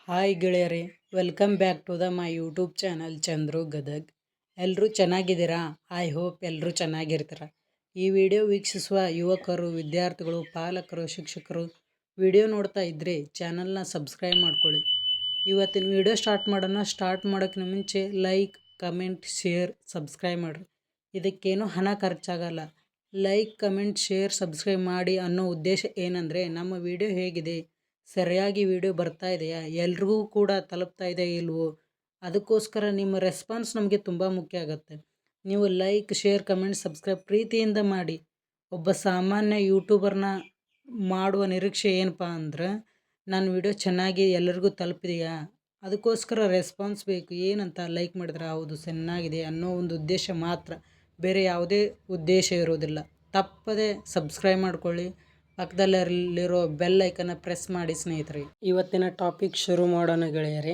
Hi ಗೆಳೆಯರೇ, welcome back to my YouTube channel Chandru Gadag. ಎಲ್ಲರೂ ಚೆನ್ನಾಗಿದ್ದೀರಾ? ಐ ಹೋಪ್ ಎಲ್ಲರೂ ಚೆನ್ನಾಗಿರ್ತೀರ. ಈ ವಿಡಿಯೋ ವೀಕ್ಷಿಸುವ ಯುವಕರು, ವಿದ್ಯಾರ್ಥಿಗಳು, ಪಾಲಕರು, ಶಿಕ್ಷಕರು ವಿಡಿಯೋ ನೋಡ್ತಾ ಇದ್ದರೆ ಚಾನಲ್ನ ಸಬ್ಸ್ಕ್ರೈಬ್ ಮಾಡ್ಕೊಳ್ಳಿ. ಇವತ್ತಿನ ವಿಡಿಯೋ ಸ್ಟಾರ್ಟ್ ಮಾಡೋಣ. ಸ್ಟಾರ್ಟ್ ಮಾಡೋಕ್ಕಿಂತ ಮುಂಚೆ ಲೈಕ್, ಕಮೆಂಟ್, ಶೇರ್, ಸಬ್ಸ್ಕ್ರೈಬ್ ಮಾಡಿರಿ. ಇದಕ್ಕೇನು ಹಣ ಖರ್ಚಾಗಲ್ಲ. ಲೈಕ್, ಕಮೆಂಟ್, ಶೇರ್, ಸಬ್ಸ್ಕ್ರೈಬ್ ಮಾಡಿ ಅನ್ನೋ ಉದ್ದೇಶ ಏನಂದರೆ, ನಮ್ಮ ವಿಡಿಯೋ ಹೇಗಿದೆ, ಸರಿಯಾಗಿ ವಿಡಿಯೋ ಬರ್ತಾ ಇದೆಯಾ, ಎಲ್ರಿಗೂ ಕೂಡ ತಲುಪ್ತಾ ಇದೆ ಇಲ್ವೋ, ಅದಕ್ಕೋಸ್ಕರ ನಿಮ್ಮ ರೆಸ್ಪಾನ್ಸ್ ನಮಗೆ ತುಂಬ ಮುಖ್ಯ ಆಗುತ್ತೆ. ನೀವು ಲೈಕ್, ಶೇರ್, ಕಮೆಂಟ್, ಸಬ್ಸ್ಕ್ರೈಬ್ ಪ್ರೀತಿಯಿಂದ ಮಾಡಿ. ಒಬ್ಬ ಸಾಮಾನ್ಯ ಯೂಟ್ಯೂಬರ್ನ ಮಾಡುವ ನಿರೀಕ್ಷೆ ಏನಪ್ಪ ಅಂದ್ರೆ, ನನ್ನ ವಿಡಿಯೋ ಚೆನ್ನಾಗಿ ಎಲ್ಲರಿಗೂ ತಲುಪಿದೆಯಾ, ಅದಕ್ಕೋಸ್ಕರ ರೆಸ್ಪಾನ್ಸ್ ಬೇಕು. ಏನಂತ ಲೈಕ್ ಮಾಡಿದ್ರೆ ಹೌದು ಚೆನ್ನಾಗಿದೆ ಅನ್ನೋ ಒಂದು ಉದ್ದೇಶ ಮಾತ್ರ, ಬೇರೆ ಯಾವುದೇ ಉದ್ದೇಶ ಇರೋದಿಲ್ಲ. ತಪ್ಪದೆ ಸಬ್ಸ್ಕ್ರೈಬ್ ಮಾಡ್ಕೊಳ್ಳಿ. ಪಕ್ಕದಲ್ಲಿರೋ ಬೆಲ್ ಐಕನ್ನ ಪ್ರೆಸ್ ಮಾಡಿ ಸ್ನೇಹಿತರೆ. ಇವತ್ತಿನ ಟಾಪಿಕ್ ಶುರು ಮಾಡೋಣ ಗೆಳೆಯರೇ.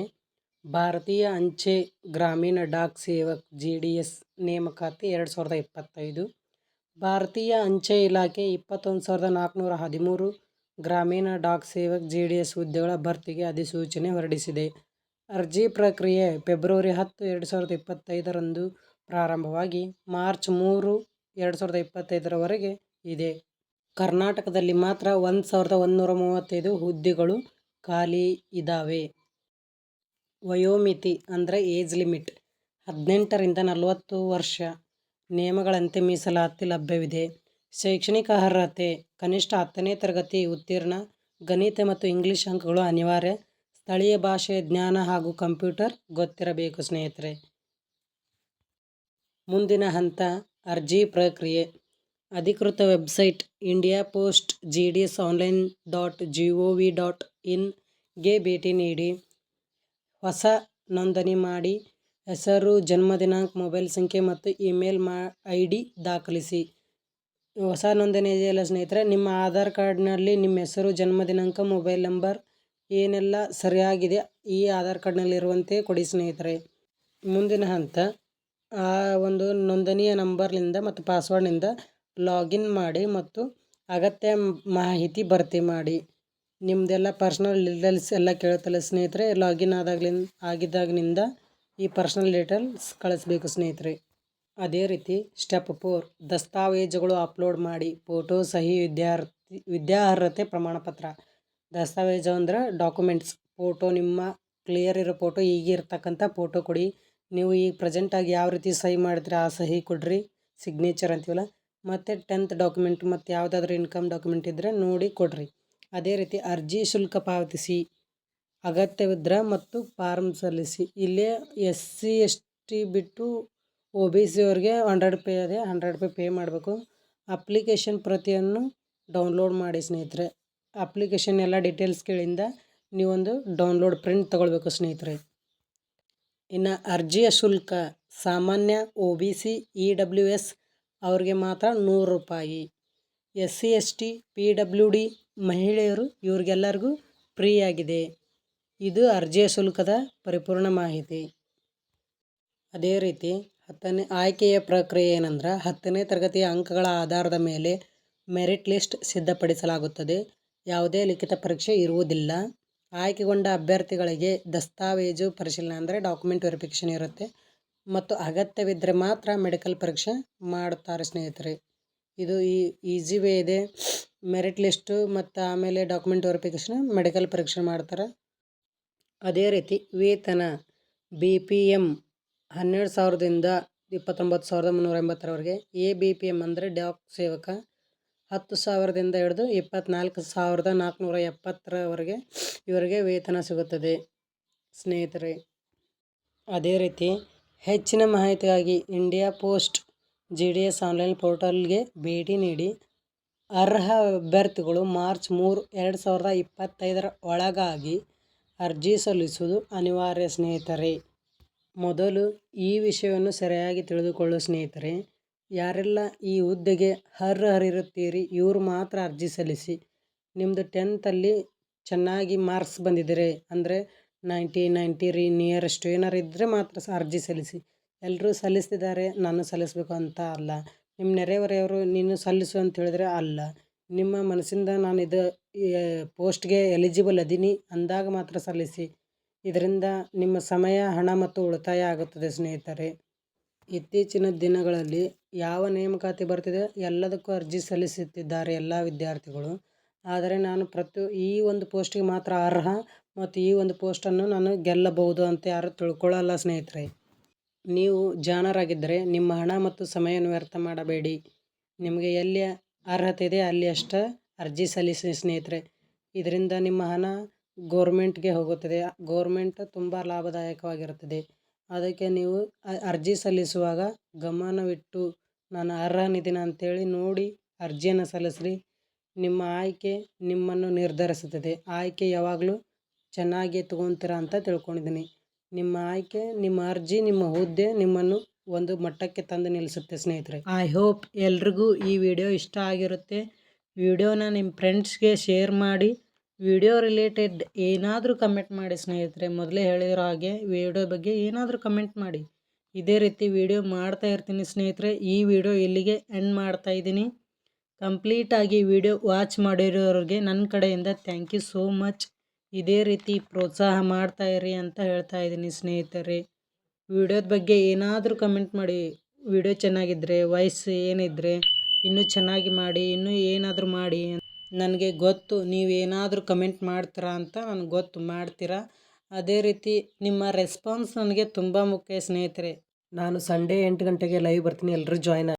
ಭಾರತೀಯ ಅಂಚೆ ಗ್ರಾಮೀಣ ಡಾಕ್ ಸೇವಕ್ GDS ನೇಮಕಾತಿ 2025. ಭಾರತೀಯ ಅಂಚೆ ಇಲಾಖೆ 21,413 ಗ್ರಾಮೀಣ ಡಾಕ್ ಸೇವಕ್ GDS ಹುದ್ದೆಗಳ ಭರ್ತಿಗೆ ಅಧಿಸೂಚನೆ ಹೊರಡಿಸಿದೆ. ಅರ್ಜಿ ಪ್ರಕ್ರಿಯೆ ಫೆಬ್ರವರಿ 10, 2025 ಪ್ರಾರಂಭವಾಗಿ ಮಾರ್ಚ್ 3, 2025 ಇದೆ. ಕರ್ನಾಟಕದಲ್ಲಿ ಮಾತ್ರ 1,135 ಹುದ್ದೆಗಳು ಖಾಲಿ ಇದ್ದಾವೆ. ವಯೋಮಿತಿ ಅಂದರೆ ಏಜ್ ಲಿಮಿಟ್ 18ರಿಂದ 40 ವರ್ಷ. ನಿಯಮಗಳಂತೆ ಮೀಸಲಾತಿ ಲಭ್ಯವಿದೆ. ಶೈಕ್ಷಣಿಕ ಅರ್ಹತೆ ಕನಿಷ್ಠ 10ನೇ ತರಗತಿ ಉತ್ತೀರ್ಣ. ಗಣಿತ ಮತ್ತು ಇಂಗ್ಲಿಷ್ ಅಂಕಗಳು ಅನಿವಾರ್ಯ. ಸ್ಥಳೀಯ ಭಾಷೆಯ ಜ್ಞಾನ ಹಾಗೂ ಕಂಪ್ಯೂಟರ್ ಗೊತ್ತಿರಬೇಕು ಸ್ನೇಹಿತರೆ. ಮುಂದಿನ ಹಂತ ಅರ್ಜಿ ಪ್ರಕ್ರಿಯೆ. ಅಧಿಕೃತ ವೆಬ್ಸೈಟ್ ಇಂಡಿಯಾ ಪೋಸ್ಟ್ GDSonline.gov.in ಗೆ ಭೇಟಿ ನೀಡಿ ಹೊಸ ನೋಂದಣಿ ಮಾಡಿ. ಹೆಸರು, ಜನ್ಮ ದಿನಾಂಕ, ಮೊಬೈಲ್ ಸಂಖ್ಯೆ ಮತ್ತು ಇಮೇಲ್ ID ದಾಖಲಿಸಿ. ಹೊಸ ನೋಂದಣಿ ಇದೆಯಲ್ಲ ಸ್ನೇಹಿತರೆ, ನಿಮ್ಮ ಆಧಾರ್ ಕಾರ್ಡ್ನಲ್ಲಿ ನಿಮ್ಮ ಹೆಸರು, ಜನ್ಮ ದಿನಾಂಕ, ಮೊಬೈಲ್ ನಂಬರ್ ಏನೆಲ್ಲ ಸರಿಯಾಗಿದೆ ಈ ಆಧಾರ್ ಕಾರ್ಡ್ನಲ್ಲಿರುವಂತೆ ಕೊಡಿ ಸ್ನೇಹಿತರೆ. ಮುಂದಿನ ಹಂತ ಆ ಒಂದು ನೋಂದಣಿಯ ನಂಬರ್ನಿಂದ ಮತ್ತು ಪಾಸ್ವರ್ಡ್ನಿಂದ ಲಾಗಿನ್ ಮಾಡಿ ಮತ್ತು ಅಗತ್ಯ ಮಾಹಿತಿ ಭರ್ತಿ ಮಾಡಿ. ನಿಮ್ಮದೆಲ್ಲ ಪರ್ಸ್ನಲ್ ಡೀಟೇಲ್ಸ್ ಎಲ್ಲ ಕೇಳುತ್ತಲ್ಲ ಸ್ನೇಹಿತರೆ. ಲಾಗಿನ್ ಆಗಿದ್ದಾಗಿನಿಂದ ಈ ಪರ್ಸ್ನಲ್ ಡೀಟೇಲ್ಸ್ ಕಳಿಸ್ಬೇಕು ಸ್ನೇಹಿತರೆ. ಅದೇ ರೀತಿ ಸ್ಟೆಪ್ 4 ದಸ್ತಾವೇಜುಗಳು ಅಪ್ಲೋಡ್ ಮಾಡಿ. ಫೋಟೋ, ಸಹಿ, ವಿದ್ಯಾರ್ಹತೆ ಪ್ರಮಾಣಪತ್ರ. ದಸ್ತಾವೇಜು ಅಂದ್ರೆ ಡಾಕ್ಯುಮೆಂಟ್ಸ್. ಫೋಟೋ, ನಿಮ್ಮ ಕ್ಲಿಯರ್ ಇರೋ ಫೋಟೋ, ಈಗಿರ್ತಕ್ಕಂಥ ಫೋಟೋ ಕೊಡಿ. ನೀವು ಈಗ ಪ್ರೆಸೆಂಟಾಗಿ ಯಾವ ರೀತಿ ಸಹಿ ಮಾಡಿದ್ರೆ ಆ ಸಹಿ ಕೊಡ್ರಿ, ಸಿಗ್ನೇಚರ್ ಅಂತೀವಲ್ಲ. ಮತ್ತು 10th ಡಾಕ್ಯುಮೆಂಟ್ ಮತ್ತು ಯಾವುದಾದ್ರೂ ಇನ್ಕಮ್ ಡಾಕ್ಯುಮೆಂಟ್ ಇದ್ದರೆ ನೋಡಿ ಕೊಡ್ರಿ. ಅದೇ ರೀತಿ ಅರ್ಜಿ ಶುಲ್ಕ ಪಾವತಿಸಿ. ಅಗತ್ಯವಿದ್ರೆ ಮತ್ತು ಫಾರ್ಮ್ ಸಲ್ಲಿಸಿ. ಇಲ್ಲೇ SC ST ಬಿಟ್ಟು OBC ಅವ್ರಿಗೆ 100 ರೂಪಾಯಿ ಇದೆ, 100 ರೂಪಾಯಿ ಪೇ ಮಾಡಬೇಕು. ಅಪ್ಲಿಕೇಶನ್ ಪ್ರತಿಯನ್ನು ಡೌನ್ಲೋಡ್ ಮಾಡಿ ಸ್ನೇಹಿತರೆ. ಅಪ್ಲಿಕೇಶನ್ ಎಲ್ಲ ಡೀಟೇಲ್ಸ್ ಕೇಳಿಂದ ನೀವೊಂದು ಡೌನ್ಲೋಡ್ ಪ್ರಿಂಟ್ ತಗೊಳ್ಬೇಕು ಸ್ನೇಹಿತರೆ. ಇನ್ನು ಅರ್ಜಿಯ ಶುಲ್ಕ ಸಾಮಾನ್ಯ OBC EWS ಅವ್ರಿಗೆ ಮಾತ್ರ 100 ರೂಪಾಯಿ. SC ST PWD ಮಹಿಳೆಯರು ಇವ್ರಿಗೆಲ್ಲರಿಗೂ ಫ್ರೀ ಆಗಿದೆ. ಇದು ಅರ್ಜಿಯ ಶುಲ್ಕದ ಪರಿಪೂರ್ಣ ಮಾಹಿತಿ. ಅದೇ ರೀತಿ ಆಯ್ಕೆಯ ಪ್ರಕ್ರಿಯೆ ಏನಂದ್ರೆ, 10ನೇ ತರಗತಿಯ ಅಂಕಗಳ ಆಧಾರದ ಮೇಲೆ ಮೆರಿಟ್ ಲಿಸ್ಟ್ ಸಿದ್ಧಪಡಿಸಲಾಗುತ್ತದೆ. ಯಾವುದೇ ಲಿಖಿತ ಪರೀಕ್ಷೆ ಇರುವುದಿಲ್ಲ. ಆಯ್ಕೆಗೊಂಡ ಅಭ್ಯರ್ಥಿಗಳಿಗೆ ದಸ್ತಾವೇಜು ಪರಿಶೀಲನೆ ಅಂದರೆ ಡಾಕ್ಯುಮೆಂಟ್ ವೆರಿಫಿಕೇಷನ್ ಇರುತ್ತೆ ಮತ್ತು ಅಗತ್ಯವಿದ್ದರೆ ಮಾತ್ರ ಮೆಡಿಕಲ್ ಪರೀಕ್ಷೆ ಮಾಡುತ್ತಾರೆ ಸ್ನೇಹಿತರೆ. ಇದು ಈಸಿ ವೇ ಇದೆ. ಮೆರಿಟ್ ಲಿಸ್ಟು ಮತ್ತು ಆಮೇಲೆ ಡಾಕ್ಯುಮೆಂಟ್ ವೆರಿಫಿಕೇಷನ್, ಮೆಡಿಕಲ್ ಪರೀಕ್ಷೆ ಮಾಡ್ತಾರೆ. ಅದೇ ರೀತಿ ವೇತನ BPM 12,000ದಿಂದ 29,380 ABPM ಅಂದರೆ ಡಾಕ್ ಸೇವಕ 10,000ದಿಂದ ಹಿಡಿದು 24,470 ಇವರಿಗೆ ವೇತನ ಸಿಗುತ್ತದೆ ಸ್ನೇಹಿತರೆ. ಅದೇ ರೀತಿ ಹೆಚ್ಚಿನ ಮಾಹಿತಿಗಾಗಿ ಇಂಡಿಯಾ ಪೋಸ್ಟ್ GDS ಆನ್ಲೈನ್ ಪೋರ್ಟಲ್ಗೆ ಭೇಟಿ ನೀಡಿ. ಅರ್ಹ ಅಭ್ಯರ್ಥಿಗಳು ಮಾರ್ಚ್ 3, 2025 ಒಳಗಾಗಿ ಅರ್ಜಿ ಸಲ್ಲಿಸುವುದು ಅನಿವಾರ್ಯ ಸ್ನೇಹಿತರೆ. ಮೊದಲು ಈ ವಿಷಯವನ್ನು ಸರಿಯಾಗಿ ತಿಳಿದುಕೊಳ್ಳು ಸ್ನೇಹಿತರೆ. ಯಾರೆಲ್ಲ ಈ ಹುದ್ದೆಗೆ ಅರ್ಹರಿರುತ್ತೀರಿ ಇವರು ಮಾತ್ರ ಅರ್ಜಿ ಸಲ್ಲಿಸಿ. ನಿಮ್ಮದು 10th ಚೆನ್ನಾಗಿ ಮಾರ್ಕ್ಸ್ ಬಂದಿದ್ದೀರಿ ಅಂದರೆ 90 ನಿಯರೆಸ್ಟ್ ಏನಾರು ಇದ್ದರೆ ಮಾತ್ರ ಅರ್ಜಿ ಸಲ್ಲಿಸಿ. ಎಲ್ಲರೂ ಸಲ್ಲಿಸ್ತಿದ್ದಾರೆ ನಾನು ಸಲ್ಲಿಸಬೇಕು ಅಂತ ಅಲ್ಲ. ನಿಮ್ಮ ನೆರೆಹೊರೆಯವರು ನೀನು ಸಲ್ಲಿಸು ಅಂತ ಹೇಳಿದ್ರೆ ಅಲ್ಲ. ನಿಮ್ಮ ಮನಸ್ಸಿಂದ ನಾನು ಇದು ಪೋಸ್ಟ್ಗೆ ಎಲಿಜಿಬಲ್ ಅದೀನಿ ಅಂದಾಗ ಮಾತ್ರ ಸಲ್ಲಿಸಿ. ಇದರಿಂದ ನಿಮ್ಮ ಸಮಯ, ಹಣ ಮತ್ತು ಉಳಿತಾಯ ಆಗುತ್ತದೆ ಸ್ನೇಹಿತರೆ. ಇತ್ತೀಚಿನ ದಿನಗಳಲ್ಲಿ ಯಾವ ನೇಮಕಾತಿ ಬರ್ತಿದೆ ಎಲ್ಲದಕ್ಕೂ ಅರ್ಜಿ ಸಲ್ಲಿಸುತ್ತಿದ್ದಾರೆ ಎಲ್ಲ ವಿದ್ಯಾರ್ಥಿಗಳು. ಆದರೆ ನಾನು ಈ ಒಂದು ಪೋಸ್ಟಿಗೆ ಮಾತ್ರ ಅರ್ಹ ಮತ್ತು ಈ ಒಂದು ಪೋಸ್ಟನ್ನು ನಾನು ಗೆಲ್ಲಬಹುದು ಅಂತ ಯಾರು ತಿಳ್ಕೊಳ್ಳಲ್ಲ ಸ್ನೇಹಿತರೆ. ನೀವು ಜಾಣರಾಗಿದ್ದರೆ ನಿಮ್ಮ ಹಣ ಮತ್ತು ಸಮಯವನ್ನು ವ್ಯರ್ಥ ಮಾಡಬೇಡಿ. ನಿಮಗೆ ಎಲ್ಲಿ ಅರ್ಹತೆ ಇದೆ ಅಲ್ಲಿ ಅಷ್ಟೇ ಅರ್ಜಿ ಸಲ್ಲಿಸಿ ಸ್ನೇಹಿತರೆ. ಇದರಿಂದ ನಿಮ್ಮ ಹಣ ಗೋರ್ಮೆಂಟ್ಗೆ ಹೋಗುತ್ತದೆ. ಗೋರ್ಮೆಂಟ್ ತುಂಬ ಲಾಭದಾಯಕವಾಗಿರುತ್ತದೆ. ಅದಕ್ಕೆ ನೀವು ಅರ್ಜಿ ಸಲ್ಲಿಸುವಾಗ ಗಮನವಿಟ್ಟು ನಾನು ಅರ್ಹನಿದ್ದೀನಿ ಅಂತೇಳಿ ನೋಡಿ ಅರ್ಜಿಯನ್ನು ಸಲ್ಲಿಸ್ರಿ. ನಿಮ್ಮ ಆಯ್ಕೆ ನಿಮ್ಮನ್ನು ನಿರ್ಧರಿಸುತ್ತದೆ. ಆಯ್ಕೆ ಯಾವಾಗಲೂ ಚೆನ್ನಾಗಿ ತೊಗೊತೀರಾ ಅಂತ ತಿಳ್ಕೊಂಡಿದ್ದೀನಿ. ನಿಮ್ಮ ಆಯ್ಕೆ, ನಿಮ್ಮ ಅರ್ಜಿ, ನಿಮ್ಮ ಹುದ್ದೆ ನಿಮ್ಮನ್ನು ಒಂದು ಮಟ್ಟಕ್ಕೆ ತಂದು ನಿಲ್ಲಿಸುತ್ತೆ ಸ್ನೇಹಿತರೆ. ಐ ಹೋಪ್ ಎಲ್ರಿಗೂ ಈ ವಿಡಿಯೋ ಇಷ್ಟ ಆಗಿರುತ್ತೆ. ವಿಡಿಯೋನ ನಿಮ್ಮ ಫ್ರೆಂಡ್ಸ್ಗೆ ಶೇರ್ ಮಾಡಿ. ವಿಡಿಯೋ ರಿಲೇಟೆಡ್ ಏನಾದರೂ ಕಮೆಂಟ್ ಮಾಡಿ ಸ್ನೇಹಿತರೆ. ಮೊದಲೇ ಹೇಳಿರೋ ಹಾಗೆ ವಿಡಿಯೋ ಬಗ್ಗೆ ಏನಾದರೂ ಕಮೆಂಟ್ ಮಾಡಿ. ಇದೇ ರೀತಿ ವಿಡಿಯೋ ಮಾಡ್ತಾ ಇರ್ತೀನಿ ಸ್ನೇಹಿತರೆ. ಈ ವಿಡಿಯೋ ಇಲ್ಲಿಗೆ ಎಂಡ್ ಮಾಡ್ತಾ ಇದ್ದೀನಿ. ಕಂಪ್ಲೀಟಾಗಿ ವಿಡಿಯೋ ವಾಚ್ ಮಾಡಿರೋರಿಗೆ ನನ್ನ ಕಡೆಯಿಂದ ಥ್ಯಾಂಕ್ ಯು ಸೋ ಮಚ್. ಇದೇ ರೀತಿ ಪ್ರೋತ್ಸಾಹ ಮಾಡ್ತಾ ಇರಿ ಅಂತ ಹೇಳ್ತಾ ಇದ್ದೀನಿ ಸ್ನೇಹಿತರೆ. ವಿಡಿಯೋದ ಬಗ್ಗೆ ಏನಾದರೂ ಕಮೆಂಟ್ ಮಾಡಿ. ವಿಡಿಯೋ ಚೆನ್ನಾಗಿದ್ದರೆ, ವಾಯ್ಸ್ ಏನಿದ್ರೆ ಇನ್ನೂ ಚೆನ್ನಾಗಿ ಮಾಡಿ, ಇನ್ನೂ ಏನಾದರೂ ಮಾಡಿ. ನನಗೆ ಗೊತ್ತು ನೀವೇನಾದರೂ ಕಮೆಂಟ್ ಮಾಡ್ತೀರಾ ಅಂತ ನನಗೆ ಗೊತ್ತು, ಮಾಡ್ತೀರಾ. ಅದೇ ರೀತಿ ನಿಮ್ಮ ರೆಸ್ಪಾನ್ಸ್ ನನಗೆ ತುಂಬ ಮುಖ್ಯ ಸ್ನೇಹಿತರೆ. ನಾನು ಸಂಡೇ 8 ಗಂಟೆಗೆ ಲೈವ್ ಬರ್ತೀನಿ. ಎಲ್ಲರೂ ಜಾಯ್ನ್ ಆಗಿ.